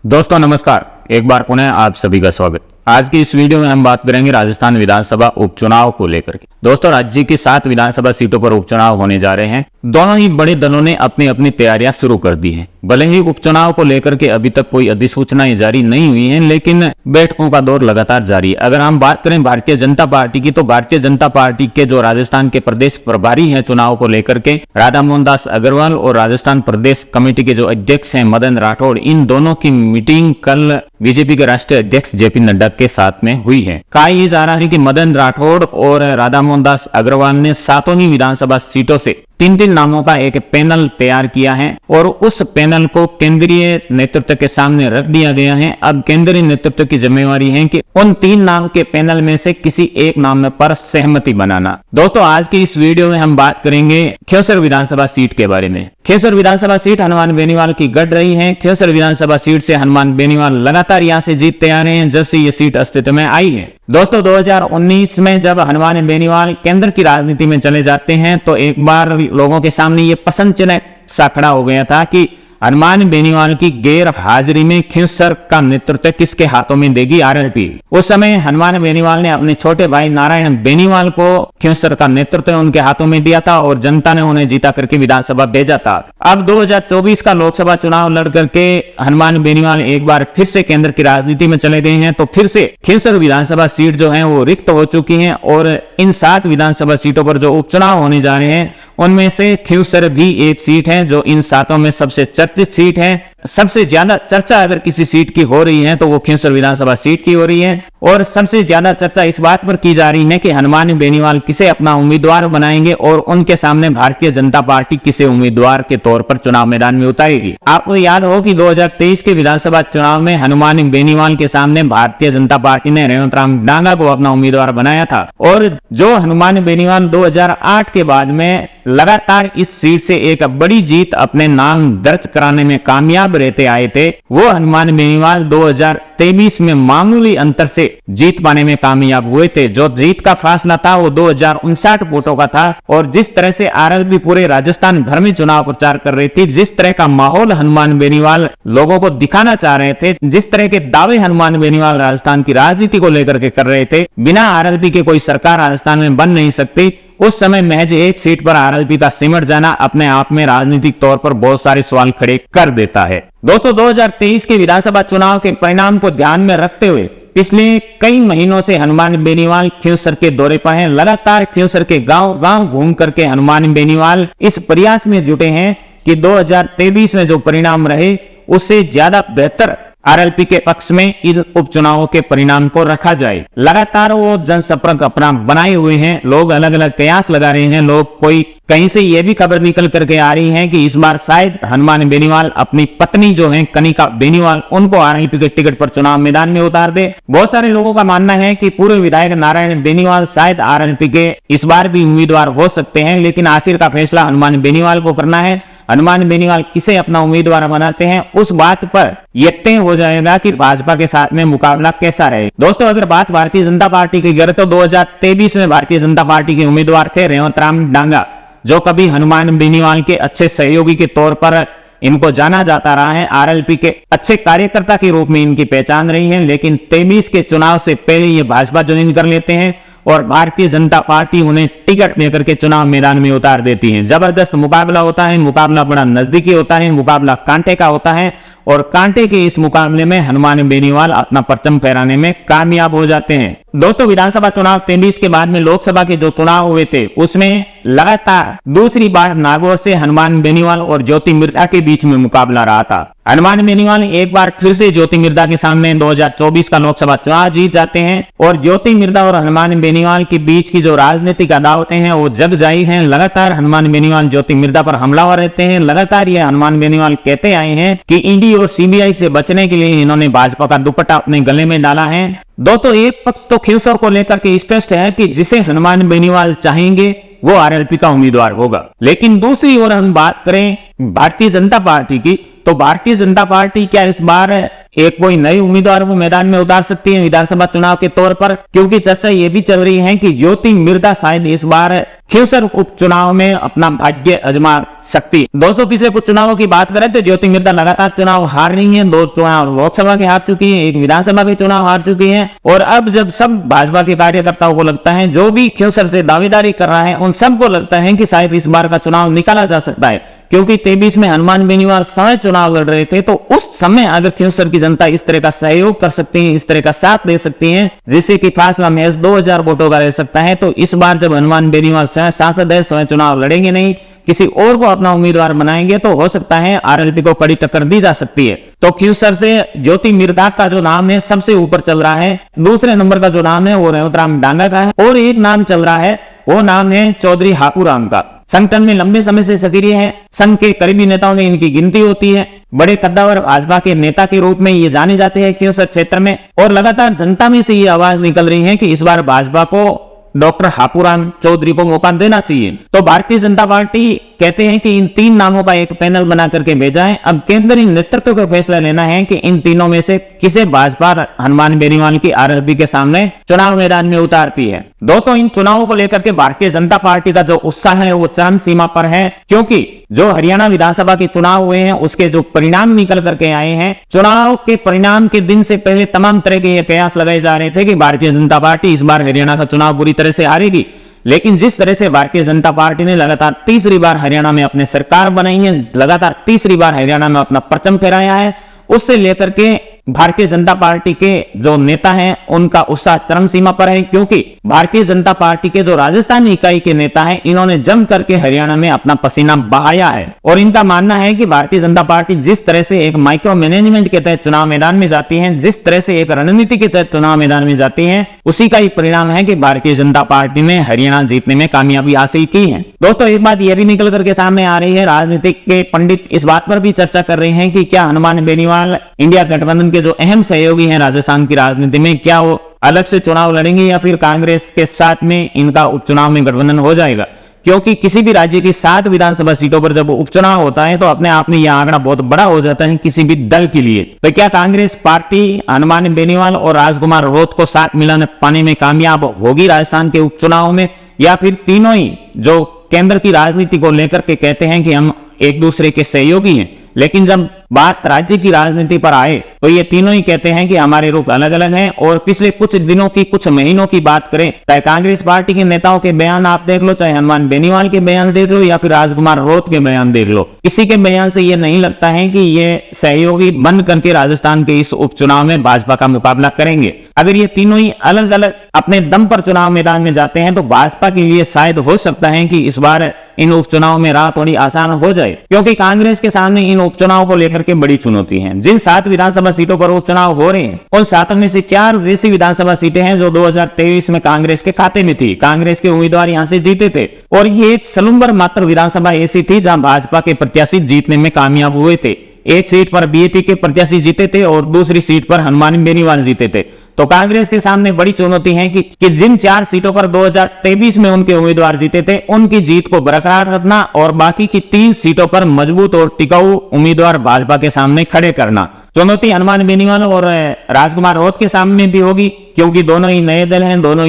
दोस्तों नमस्कार, एक बार पुनः आप सभी का स्वागत। आज की इस वीडियो में हम बात करेंगे राजस्थान विधानसभा उपचुनाव को लेकर के। दोस्तों राज्य की 7 विधानसभा सीटों पर उपचुनाव होने जा रहे हैं। दोनों ही बड़े दलों ने अपनी अपनी तैयारियां शुरू कर दी हैं। भले ही उपचुनाव को लेकर के अभी तक कोई अधिसूचनाएं जारी नहीं हुई हैं, लेकिन बैठकों का दौर लगातार जारी है। अगर हम बात करें भारतीय जनता पार्टी की, तो भारतीय जनता पार्टी के जो राजस्थान के प्रदेश प्रभारी हैं चुनाव को लेकर के, राधा मोहन दास अग्रवाल और राजस्थान प्रदेश कमेटी के जो अध्यक्ष हैं मदन राठौड़, इन दोनों की मीटिंग कल बीजेपी के राष्ट्रीय अध्यक्ष जेपी नड्डा के साथ में हुई है। कहा यह जा रहा है कि मदन राठौड़ और राधा मोहन दास अग्रवाल ने 7 ही विधानसभा सीटों से 3 नामों का एक पैनल तैयार किया है और उस पैनल को केंद्रीय नेतृत्व के सामने रख दिया गया है। अब केंद्रीय नेतृत्व की जिम्मेवारी है कि उन 3 नाम के पैनल में से किसी एक नाम पर सहमति बनाना। दोस्तों आज की इस वीडियो में हम बात करेंगे खैसर विधानसभा सीट के बारे में। खैसर विधानसभा सीट हनुमान बेनीवाल की गढ़ रही है। खैसर विधानसभा सीट से हनुमान बेनीवाल लगातार यहां से जीतते आ रहे हैं जब से ये सीट अस्तित्व में आई है। दोस्तों 2019 में जब हनुमान बेनीवाल केंद्र की राजनीति में चले जाते हैं तो एक बार लोगों के सामने ये प्रश्न चिन्ह सा खड़ा हो गया था कि हनुमान बेनीवाल की गैर हाजिरी में खैसर का नेतृत्व किसके हाथों में देगी आरएलपी। उस समय हनुमान बेनीवाल ने अपने छोटे भाई नारायण बेनीवाल को खैसर का नेतृत्व उनके हाथों में दिया था और जनता ने उन्हें जीता करके विधानसभा भेजा था। अब 2024 का लोकसभा चुनाव लड़ करके हनुमान बेनीवाल एक बार फिर से केंद्र की राजनीति में चले गए हैं, तो फिर से खैसर विधानसभा सीट जो है वो रिक्त हो चुकी है और इन 7 विधानसभा सीटों पर जो उपचुनाव होने जा रहे हैं उनमें से खैसर भी एक सीट है जो इन 7 में सबसे चर्चित सीट है। सबसे ज्यादा चर्चा अगर किसी सीट की हो रही है तो वो खैसर विधानसभा सीट की हो रही है और सबसे ज्यादा चर्चा इस बात पर की जा रही है कि हनुमान बेनीवाल किसे अपना उम्मीदवार बनाएंगे और उनके सामने भारतीय जनता पार्टी किसे उम्मीदवार के तौर पर चुनाव मैदान में उतारेगी। आपको याद हो कि 2023 के विधानसभा चुनाव में हनुमान बेनीवाल के सामने भारतीय जनता पार्टी ने रेवंत राम डांगा को अपना उम्मीदवार बनाया था और जो हनुमान बेनीवाल 2008 के बाद में लगातार इस सीट से एक बड़ी जीत अपने नाम दर्ज कराने में कामयाब रहते आए थे, वो हनुमान बेनीवाल 2023 में मामूली अंतर से जीत पाने में कामयाब हुए थे। जो जीत का फासला था वो 2059 वोटों का था और जिस तरह से आरएलपी पूरे राजस्थान भर में चुनाव प्रचार कर रही थी, जिस तरह का माहौल हनुमान बेनीवाल लोगों को दिखाना चाह रहे थे, जिस तरह के दावे हनुमान बेनीवाल राजस्थान की राजनीति को लेकर के कर रहे थे, बिना आरएलपी के कोई सरकार राजस्थान में बन नहीं सकती। उस समय महज एक सीट पर आरएलपी का सिमट जाना अपने आप में राजनीतिक तौर पर बहुत सारे सवाल खड़े कर देता है। दोस्तों 2023 के विधानसभा चुनाव के परिणाम को ध्यान में रखते हुए पिछले कई महीनों से हनुमान बेनीवाल खैसर के दौरे पर हैं। लगातार खैसर के गांव-गांव घूम करके हनुमान बेनीवाल इस प्रयास में जुटे हैं कि 2023 में जो परिणाम रहे उससे ज्यादा बेहतर आरएलपी के पक्ष में इन उपचुनावों के परिणाम को रखा जाए। लगातार वो जनसंपर्क अपना बनाए हुए हैं, लोग अलग अलग कयास लगा रहे हैं। लोग कोई कहीं से ये भी खबर निकल करके आ रही है कि इस बार शायद हनुमान बेनीवाल अपनी पत्नी जो है कनिका बेनीवाल उनको आरएलपी के टिकट पर चुनाव मैदान में उतार दे। बहुत सारे लोगों का मानना है कि पूर्व विधायक नारायण बेनीवाल शायद आरएलपी के इस बार भी उम्मीदवार हो सकते हैं, लेकिन आखिर का फैसला हनुमान बेनीवाल को करना है। हनुमान बेनीवाल किसे अपना उम्मीदवार बनाते हैं उस बात पर यह तय हो जाएगा कि भाजपा के साथ में मुकाबला कैसा रहे। दोस्तों अगर बात भारतीय जनता पार्टी की करें तो 2023 में भारतीय जनता पार्टी के उम्मीदवार थे रेवंत राम डांगा, जो कभी हनुमान बेनीवाल के अच्छे सहयोगी के तौर पर इनको जाना जाता रहा है। आरएलपी के अच्छे कार्यकर्ता के रूप में इनकी पहचान रही है, लेकिन 23 के चुनाव से पहले ये भाजपा ज्वाइन कर लेते हैं और भारतीय जनता पार्टी उन्हें टिकट देकर के चुनाव मैदान में उतार देती है। जबरदस्त मुकाबला होता है, मुकाबला बड़ा नजदीकी होता है, मुकाबला कांटे का होता है और कांटे के इस मुकाबले में हनुमान बेनीवाल अपना परचम फहराने में कामयाब हो जाते हैं। दोस्तों विधानसभा चुनाव 23 के बाद में लोकसभा के जो चुनाव हुए थे उसमें लगातार दूसरी बार नागौर से हनुमान बेनीवाल और ज्योति मिर्धा के बीच में मुकाबला रहा था। हनुमान बेनीवाल एक बार फिर से ज्योति मिर्धा के सामने 2024 का लोकसभा चुनाव जीत जाते हैं और ज्योति मिर्धा और हनुमान बेनीवाल के बीच की जो राजनीतिक अदावतें हैं वो जग जाई हैं। लगातार हनुमान बेनीवाल ज्योति मिर्धा पर हमलावर रहते हैं। लगातार ये हनुमान बेनीवाल कहते आए हैं कि ईडी और सीबीआई से बचने के लिए इन्होंने भाजपा का दुपट्टा अपने गले में डाला है। दोस्तों एक पक्ष तो खैसर को लेकर के स्पष्ट है कि जिसे हनुमान बेनीवाल चाहेंगे वो आरएलपी का उम्मीदवार होगा, लेकिन दूसरी ओर हम बात करें भारतीय जनता पार्टी की तो भारतीय जनता पार्टी क्या इस बार एक कोई नई उम्मीदवार को मैदान में उतार सकती है विधानसभा चुनाव के तौर पर, क्योंकि चर्चा ये भी चल रही है कि ज्योति मिर्धा शायद इस बार खिवसर उपचुनाव में अपना भाग्य आजमा सकती है। दोस्तों, पिछले कुछ चुनावों की बात करें तो ज्योति मिर्धा लगातार चुनाव हार रही है। 2 चुनाव लोकसभा के हार चुकी है, 1 विधानसभा के चुनाव हार चुकी है। और अब जब सब भाजपा के कार्यकर्ताओं को लगता है, जो भी खिवसर से दावेदारी कर रहा है, उन सबको लगता है कि शायद इस बार का चुनाव निकाला जा सकता है, क्योंकि 23 में हनुमान बेनीवाल स्वयं चुनाव लड़ रहे थे। तो उस समय अगर खिवसर की जनता इस तरह का सहयोग कर सकती है, इस तरह का साथ दे सकती है, जिससे कि फासला महज 2000 वोटों का रह सकता है, तो इस बार जब हनुमान बेनीवाल स्वयं सांसद है, स्वयं चुनाव लड़ेंगे नहीं, किसी और को अपना उम्मीदवार बनाएंगे, तो हो सकता है आरएलपी को कड़ी टक्कर दी जा सकती है। तो खिवसर से ज्योति मिर्धा का जो नाम है सबसे ऊपर चल रहा है। दूसरे नंबर का जो नाम है वो रेवतराम डांगा का है, और एक नाम चल रहा है, वो नाम है चौधरी हापूराम का। संगठन में लंबे समय से सक्रिय है, संघ के करीबी नेताओं में इनकी गिनती होती है, बड़े कद्दावर भाजपा के नेता के रूप में ये जाने जाते हैं खिवसर क्षेत्र में, और लगातार जनता में से ये आवाज निकल रही है कि इस बार भाजपा को डॉक्टर हापूराम चौधरी को मौका देना चाहिए। तो भारतीय जनता पार्टी कहते हैं कि इन 3 नामों का एक पैनल बना करके भेजा है। अब केंद्रीय नेतृत्व का फैसला लेना है कि इन तीनों में से किसे भाजपा हनुमान बेनीवाल की आरएलपी के सामने चुनाव मैदान में उतारती है। दोस्तों, इन चुनावों को लेकर के भारतीय जनता पार्टी का जो उत्साह है वो चरम सीमा पर है, क्योंकि जो हरियाणा विधानसभा के चुनाव हुए हैं उसके जो परिणाम निकल करके आए हैं, चुनाव के परिणाम के दिन से पहले तमाम तरह के ये कयास लगाए जा रहे थे कि भारतीय जनता पार्टी इस बार हरियाणा का चुनाव बुरी तरह से हारेगी। लेकिन जिस तरह से भारतीय जनता पार्टी ने लगातार तीसरी बार हरियाणा में अपने सरकार बनाई है, लगातार तीसरी बार हरियाणा में अपना परचम फहराया है, उससे लेकर के भारतीय जनता पार्टी के जो नेता हैं उनका उत्साह चरम सीमा पर है, क्योंकि भारतीय जनता पार्टी के जो राजस्थान इकाई के नेता हैं, इन्होंने जम करके हरियाणा में अपना पसीना बहाया है। और इनका मानना है कि भारतीय जनता पार्टी जिस तरह से एक माइक्रो मैनेजमेंट के तहत चुनाव मैदान में जाती है, जिस तरह से एक रणनीति के तहत चुनाव मैदान में जाती है, उसी का ही परिणाम है कि भारतीय जनता पार्टी ने हरियाणा जीतने में कामयाबी हासिल की है। दोस्तों, एक बात यह भी निकल करके सामने आ रही है, राजनीतिक के पंडित इस बात पर भी चर्चा कर रहे हैं कि क्या हनुमान बेनीवाल इंडिया गठबंधन के जो अहम सहयोगी हैं राजस्थान की राजनीति में, क्या वो अलग से चुनाव लड़ेंगे या फिर कांग्रेस के साथ में इनका उपचुनाव में गठबंधन हो जाएगा। क्योंकि किसी भी राज्य की 7 विधानसभा सीटों पर जब उपचुनाव होता है तो अपने आप में यह आंकड़ा बहुत बड़ा हो जाता है किसी भी दल के लिए। तो क्या कांग्रेस पार्टी हनुमान बेनीवाल और राजकुमार रोत को साथ मिलाने पाने में कामयाब होगी राजस्थान के उपचुनाव में, या फिर तीनों ही जो केंद्र की राजनीति को लेकर के कहते हैं कि हम एक दूसरे के सहयोगी हैं, लेकिन जब बात राज्य की राजनीति पर आए तो ये तीनों ही कहते हैं कि हमारे रुख अलग अलग हैं। और पिछले कुछ दिनों की, कुछ महीनों की बात करें, चाहे कांग्रेस पार्टी के नेताओं के बयान आप देख लो, चाहे हनुमान बेनीवाल के बयान देख लो, या फिर राजकुमार रोत के बयान देख लो, किसी के बयान से ये नहीं लगता है कि ये सहयोगी बन करके राजस्थान के इस उपचुनाव में भाजपा का मुकाबला करेंगे। अगर ये तीनों ही अलग अलग अपने दम पर चुनाव मैदान में जाते हैं तो भाजपा के लिए शायद हो सकता है कि इस बार इन उपचुनाव में राह थोड़ी आसान हो जाए, क्योंकि कांग्रेस के सामने इन उपचुनाव को लेकर के बड़ी चुनौती है। जिन 7 विधानसभा सीटों पर उपचुनाव हो रहे हैं उन 7 में से 4 वैसी विधानसभा सीटें हैं जो 2023 में कांग्रेस के खाते में थी, कांग्रेस के उम्मीदवार यहां से जीते थे, और ये एक सलूम्बर मात्र विधानसभा ऐसी थी जहां भाजपा के प्रत्याशी जीतने में कामयाब हुए थे। एक सीट पर बीएटी के प्रत्याशी जीते थे और दूसरी सीट पर हनुमान बेनीवाल जीते थे। तो कांग्रेस के सामने बड़ी चुनौती है कि जिन 4 सीटों पर 2023 में उनके उम्मीदवार जीते थे उनकी जीत को बरकरार रखना और बाकी की 3 सीटों पर मजबूत और टिकाऊ उम्मीदवार भाजपा के सामने खड़े करना। चुनौती हनुमान बेनीवाल और राजकुमार रोत के सामने भी होगी, क्योंकि दोनों ही नए दल हैं, दोनों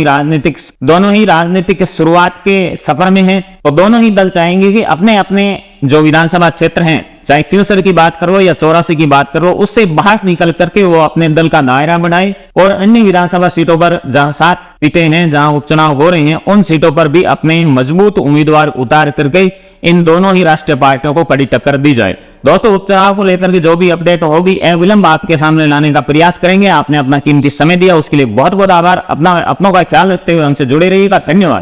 ही राजनीतिक शुरुआत के सफर में हैं। तो दोनों ही दल चाहेंगे कि अपने अपने जो विधानसभा क्षेत्र हैं, चाहे खिवसर की बात करो या 84 की बात करो, उससे बाहर निकल करके वो अपने दल का दायरा बढ़ाए और अन्य विधानसभा सीटों पर जहां 7 सीटें हैं जहां उपचुनाव हो रहे हैं उन सीटों पर भी अपने मजबूत उम्मीदवार उतार करके इन दोनों ही राष्ट्रीय पार्टियों को कड़ी टक्कर दी जाए। दोस्तों, उपचुनाव को लेकर के जो भी अपडेट होगी अविलंब आपके सामने लाने का प्रयास करेंगे। आपने अपना कीमती समय दिया उसके लिए बहुत बहुत आभार। अपनों का ख्याल रखते हुए हमसे जुड़े रहिएगा। धन्यवाद।